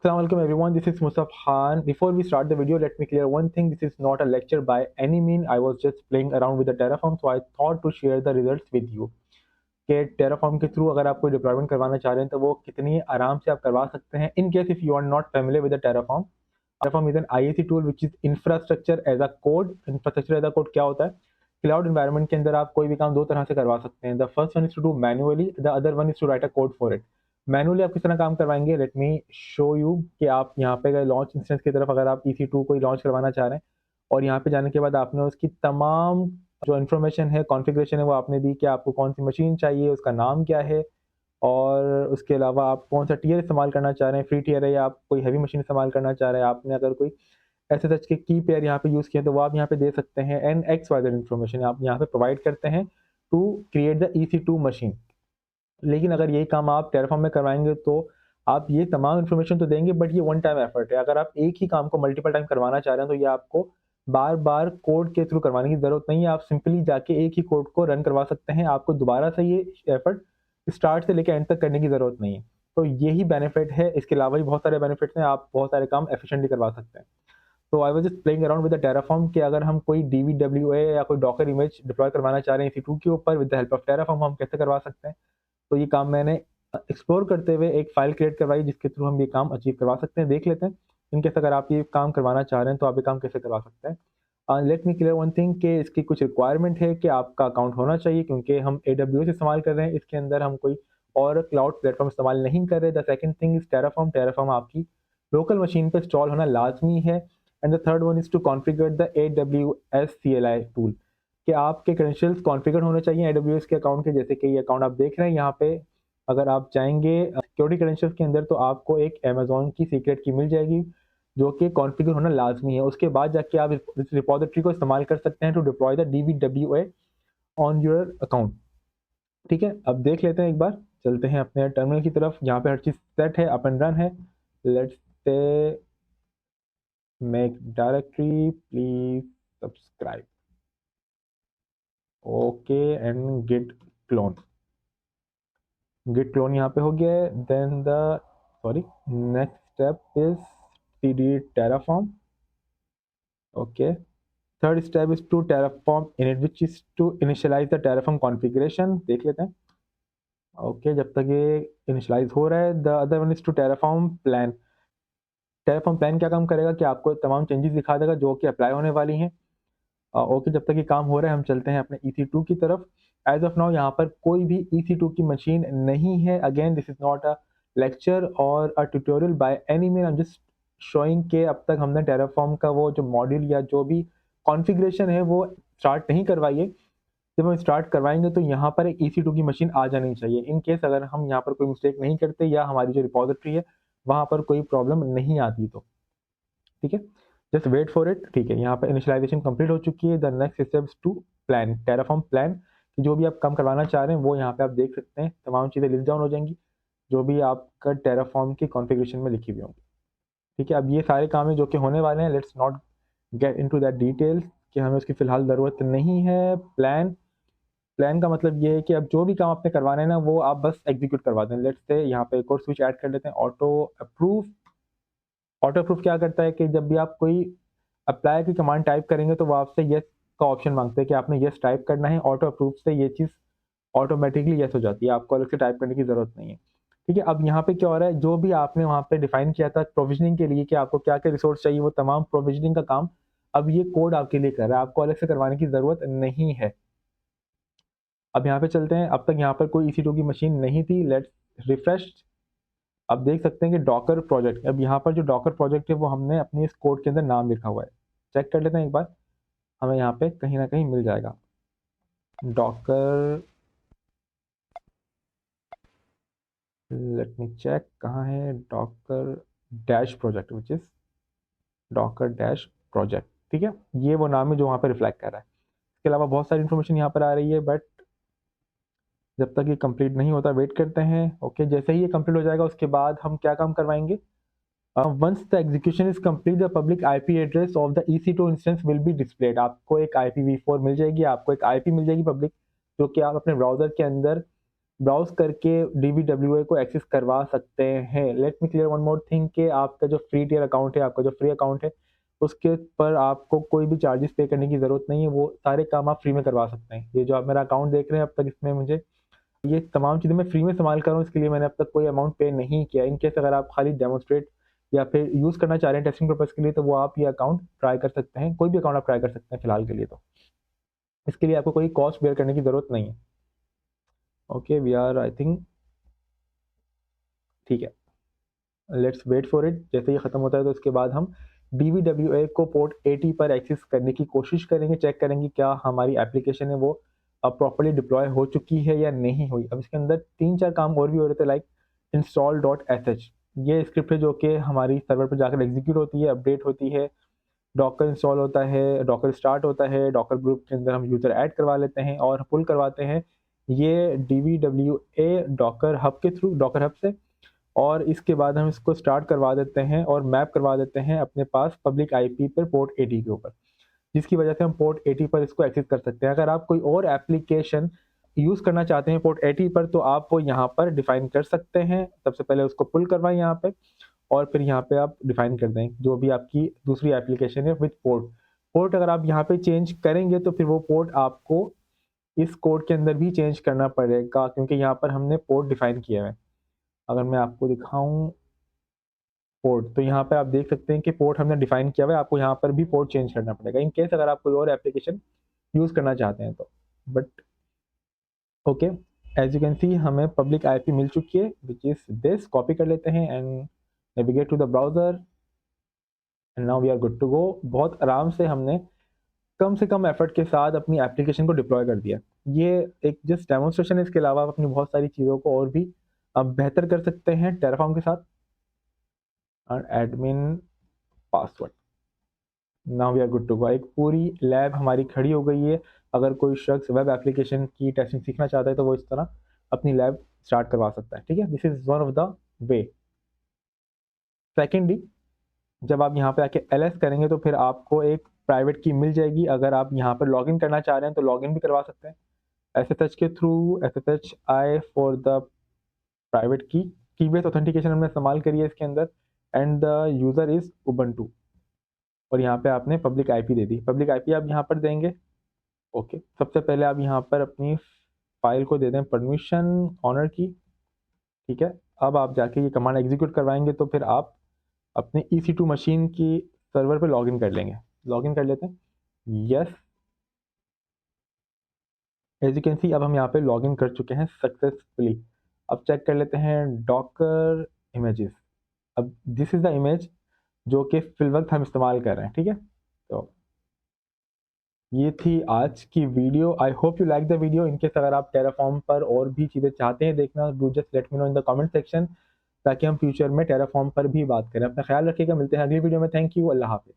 Assalamualaikum everyone, this is Musaf Khan. Before we start the video, let me clear one thing. This is not a lecture by any mean. I was just playing around with the Terraform, so I thought to share the results with you. कि Terraform के through अगर आप कोई deployment करवाना चाह रहे हैं तो वो कितनी आराम से आप करवा सकते हैं. In case if you are not familiar with the Terraform, Terraform is an IAC tool which is infrastructure as a code. Infrastructure as a code क्या होता है? क्लाउड एनवायरनमेंट के अंदर आप कोई भी काम दो तरह से करवा सकते हैं. The first one is to do manually, the other one is to write a code for it. Manually आप किस तरह काम करवाएंगे, लेट मी शो यू. कि आप यहाँ पे गए लॉन्च इंस्टेंस की तरफ, अगर आप EC2 को लॉन्च करवाना चाह रहे हैं और यहाँ पे जाने के बाद आपने उसकी तमाम जो इन्फॉर्मेशन है, कॉन्फ़िगरेशन है, वो आपने दी कि आपको कौन सी मशीन चाहिए, उसका नाम क्या है, और उसके अलावा आप कौन सा टियर इस्तेमाल करना चाह रहे हैं, फ्री टियर है या आप कोई हैवी मशीन इस्तेमाल करना चाह रहे हैं. आपने अगर कोई SSH के की पेयर यहाँ पे यूज़ किए तो वो आप यहाँ पे दे सकते हैं. एंड XYZ इन्फॉर्मेशन आप यहाँ पे प्रोवाइड करते हैं to create the EC2 machine. लेकिन अगर यही काम आप Terraform में करवाएंगे तो आप ये तमाम इन्फॉर्मेशन तो देंगे, बट ये वन टाइम एफर्ट है. अगर आप एक ही काम को मल्टीपल टाइम करवाना चाह रहे हैं तो ये आपको बार बार कोड के थ्रू करवाने की ज़रूरत नहीं है. आप सिंपली जाके एक ही कोड को रन करवा सकते हैं. आपको दोबारा से ये एफर्ट स्टार्ट से लेकर एंड तक करने की ज़रूरत नहीं है. तो यही बेनिफिट है. इसके अलावा भी बहुत सारे बेनिफिट्स हैं. आप बहुत सारे काम एफिशिएंटली करवा सकते हैं. तो I was just playing around with the Terraform कि अगर हम कोई DVWA या कोई डॉकर इमेज डिप्लॉय करवाना चाह रहे हैं EC2 के ऊपर with the help of Terraform, हम कैसे करवा सकते हैं. तो ये काम मैंने एक्सप्लोर करते हुए एक फाइल क्रिएट करवाई जिसके थ्रू हम ये काम अचीव करवा सकते हैं. देख लेते हैं इनकेस अगर आप ये काम करवाना चाह रहे हैं तो आप ये काम कैसे करवा सकते हैं. Let me clear one thing कि इसकी कुछ रिक्वायरमेंट है कि आपका अकाउंट होना चाहिए, क्योंकि हम AWS इस्तेमाल कर रहे हैं. इसके अंदर हम कोई और क्लाउड प्लेटफॉर्म इस्तेमाल नहीं कर रहे. The second thing is Terraform आपकी लोकल मशीन पर इंस्टॉल होना लाजमी है. And the third one is to configure the AWS CLI tool कि आपके क्रेडेंशियल्स कॉन्फ़िगर होने चाहिए AWS के अकाउंट के. जैसे कि ये अकाउंट आप देख रहे हैं यहाँ पे, अगर आप चाहेंगे सिक्योरिटी क्रेडेंशियल्स के अंदर तो आपको एक अमेज़न की सीक्रेट की मिल जाएगी जो कि कॉन्फ़िगर होना लाजमी है. उसके बाद जाके आप इस रिपोजिटरी को इस्तेमाल कर सकते हैं to deploy the DVWA on your account. ठीक है, अब देख लेते हैं एक बार. चलते हैं अपने टर्मिनल की तरफ. यहाँ पे हर चीज़ सेट है, अप एंड रन है. Let's say make directory, please subscribe. Okay, and git clone यहाँ पे हो गया है. Then next step is cd Terraform. Okay, third step is to Terraform init, which is to initialize the Terraform configuration. देख लेते हैं. Okay, जब तक ये इनिशियलाइज हो रहा है, the other one is to Terraform plan. Terraform plan क्या काम करेगा कि आपको तमाम चेंजेस दिखा देगा जो कि अप्लाई होने वाली हैं. ओके, जब तक ये काम हो रहा है हम चलते हैं अपने EC2 की तरफ. एज ऑफ नाउ यहाँ पर कोई भी EC2 की मशीन नहीं है. Again this is not a lecture और a tutorial by any mean. I am just showing के अब तक हमने Terraform का वो जो मॉड्यूल या जो भी कॉन्फ़िगरेशन है वो स्टार्ट नहीं करवाई है. जब हम स्टार्ट करवाएंगे तो यहाँ पर एक EC2 की मशीन आ जानी चाहिए. इन केस अगर हम यहाँ पर कोई मिस्टेक नहीं करते या हमारी जो रिपोजिटरी है वहाँ पर कोई प्रॉब्लम नहीं आती तो ठीक है, जस्ट वेट फॉर इट. ठीक है, यहाँ पर इनिशियलाइजेशन कंप्लीट हो चुकी है. The next steps to plan Terraform plan कि जो भी आप काम करवाना चाह रहे हैं वो यहाँ पे आप देख सकते हैं. तमाम चीज़ें लिस्ट डाउन हो जाएंगी जो भी आपका Terraform की कॉन्फ़िगरेशन में लिखी हुई होंगी. ठीक है, अब ये सारे काम है जो कि होने वाले हैं. Let's not get into that details कि हमें उसकी फ़िलहाल ज़रूरत नहीं है. प्लान का मतलब ये है कि अब जो भी काम आपने करवाना है ना वो आप बस एग्जीक्यूट करवा दें. लेट्स से यहाँ पे एक और स्विच ऐड कर लेते हैं, ऑटो अप्रूव क्या करता है कि जब भी आप कोई अप्लाई की कमांड टाइप करेंगे तो वो आपसे येस का ऑप्शन मांगते हैं कि आपने येस टाइप करना है. ऑटो अप्रूव से ये चीज़ ऑटोमेटिकली येस हो जाती है, आपको अलग से टाइप करने की ज़रूरत नहीं है. ठीक है, अब यहाँ पे क्या हो रहा है, जो भी आपने वहाँ पे डिफाइन किया था प्रोविजनिंग के लिए कि आपको क्या क्या रिसोर्स चाहिए, वो तमाम प्रोविजनिंग का काम अब ये कोड आपके लिए कर रहा है. आपको अलग से करवाने की ज़रूरत नहीं है. अब यहाँ पे चलते हैं. अब तक यहाँ पर कोई EC2 की मशीन नहीं थी. Let's refresh. अब देख सकते हैं कि डॉकर प्रोजेक्ट, अब यहाँ पर जो डॉकर प्रोजेक्ट है वो हमने अपने इस कोड के अंदर नाम लिखा हुआ है. चेक कर लेते हैं एक बार, हमें यहाँ पे कहीं ना कहीं मिल जाएगा. डॉकर, लेट मी चेक कहाँ है. Docker dash project, which is Docker dash project. ठीक है, ये वो नाम है जो वहाँ पर रिफ्लेक्ट कर रहा है. इसके अलावा बहुत सारी इन्फॉर्मेशन यहाँ पर आ रही है, बट जब तक ये कंप्लीट नहीं होता वेट करते हैं. ओके, जैसे ही ये कंप्लीट हो जाएगा उसके बाद हम क्या काम करवाएंगे. Once the execution is complete the public IP address of the EC2 instance will be displayed. आपको एक IPv4 मिल जाएगी, आपको एक IP मिल जाएगी पब्लिक, जो कि आप अपने ब्राउजर के अंदर ब्राउज करके DVWA को एक्सेस करवा सकते हैं। Let me clear one more thing कि आपका जो फ्री टियर अकाउंट है, आपका जो फ्री अकाउंट है, उसके पर आपको कोई भी चार्जेस पे करने की ज़रूरत नहीं है, वो सारे काम आप फ्री में करवा सकते हैं। ये जो आप मेरा अकाउंट देख रहे हैं, अब तक इसमें मुझे ये तमाम चीज़ें मैं फ्री में इस्तेमाल कर रहा हूँ, इसके लिए मैंने अब तक कोई अमाउंट पे नहीं किया। इन केस अगर आप खाली डेमोन्स्ट्रेट या फिर यूज़ करना चाह रहे हैं टेस्टिंग पर्पज़ के लिए, तो वो आप ये अकाउंट ट्राई कर सकते हैं, कोई भी अकाउंट आप ट्राई कर सकते हैं फिलहाल के लिए तो। इसके लिए आपको कोई कॉस्ट बेयर करने की ज़रूरत नहीं है। Okay, we are I think ठीक है, लेट्स वेट फॉर इट। जैसे ही ख़त्म होता है तो उसके बाद हम DVWA को पोर्ट 80 पर एक्सेस करने की कोशिश करेंगे, चेक करेंगे क्या हमारी एप्लीकेशन है वो प्रॉपर्ली डिप्लॉय हो चुकी है या नहीं हुई। अब इसके अंदर 3-4 काम और भी हो रहे थे, लाइक install.sh। ये स्क्रिप्ट है जो कि हमारी सर्वर पर जाकर एग्जीक्यूट होती है, अपडेट होती है, डॉकर इंस्टॉल होता है, डॉकर स्टार्ट होता है, डॉकर ग्रुप के अंदर हम यूज़र ऐड करवा लेते हैं और पुल करवाते हैं ये DVWA डॉकर हब के थ्रू, डॉकर हब से। और इसके बाद हम इसको स्टार्ट करवा देते हैं और मैप करवा देते हैं अपने पास पब्लिक आईपी पर पोर्ट 80 के ऊपर, जिसकी वजह से हम पोर्ट 80 पर इसको एक्सेस कर सकते हैं। अगर आप कोई और एप्लीकेशन यूज़ करना चाहते हैं पोर्ट 80 पर, तो आप वो यहाँ पर डिफ़ाइन कर सकते हैं। सबसे पहले उसको पुल करवाएँ यहाँ पे और फिर यहाँ पे आप डिफ़ाइन कर दें जो भी आपकी दूसरी एप्लीकेशन है विद पोर्ट। पोर्ट अगर आप यहाँ पे चेंज करेंगे तो फिर वो पोर्ट आपको इस कोड के अंदर भी चेंज करना पड़ेगा, क्योंकि यहाँ पर हमने पोर्ट डिफ़ाइन किया है। अगर मैं आपको दिखाऊँ पोर्ट, तो यहाँ पे आप देख सकते हैं कि पोर्ट हमने डिफाइन किया हुआ है, आपको यहाँ पर भी पोर्ट चेंज करना पड़ेगा इन केस अगर आप कोई और एप्लीकेशन यूज़ करना चाहते हैं तो। But okay, as you can see हमें पब्लिक आईपी मिल चुकी है विच इज़ दिस। कॉपी कर लेते हैं and navigate to the browser and now we are good to go. बहुत आराम से हमने कम से कम एफर्ट के साथ अपनी एप्लीकेशन को डिप्लॉय कर दिया। ये एक जस्ट डेमोन्स्ट्रेशन है, इसके अलावा आप अपनी बहुत सारी चीज़ों को और भी बेहतर कर सकते हैं टेराफॉर्म के साथ। और admin password, now we are good to go. एक पूरी लैब हमारी खड़ी हो गई है। अगर कोई शख्स वेब एप्लीकेशन की टेस्टिंग सीखना चाहता है तो वो इस तरह अपनी लैब स्टार्ट करवा सकता है। ठीक है, this is one of the way. Secondly, जब आप यहाँ पे आके ls करेंगे तो फिर आपको एक प्राइवेट की मिल जाएगी। अगर आप यहाँ पर लॉगिन करना चाह रहे हैं तो लॉगिन भी करवा सकते हैं SSH के through, SSHI for the private की बेस्ड ऑथेंटिकेशन हमने इस्तेमाल करी है इसके अंदर। And the user is Ubuntu और यहाँ पे आपने पब्लिक आईपी दे दी। पब्लिक आईपी आप यहाँ पर देंगे। ओके, सबसे पहले आप यहाँ पर अपनी फाइल को दे दें परमिशन ऑनर की। ठीक है, अब आप जाके ये कमांड एग्जीक्यूट करवाएंगे तो फिर आप अपने EC2 मशीन की सर्वर पे लॉगिन कर लेंगे। लॉगिन कर लेते हैं, yes. As you can see अब हम यहाँ पे लॉगिन कर चुके हैं सक्सेसफुली। अब चेक कर लेते हैं डॉकर इमेजेस। अब दिस इज़ द इमेज जो कि फिल वक्त हम इस्तेमाल कर रहे हैं। ठीक है, तो ये थी आज की video. I hope you like the video. In case अगर आप टेराफॉर्म पर और भी चीज़ें चाहते हैं देखना, do just let me know in the comment section, ताकि हम फ्यूचर में टेराफॉर्म पर भी बात करें। अपना ख्याल रखिएगा, मिलते हैं अगली वीडियो में। थैंक यू, अल्लाह हाफिज़।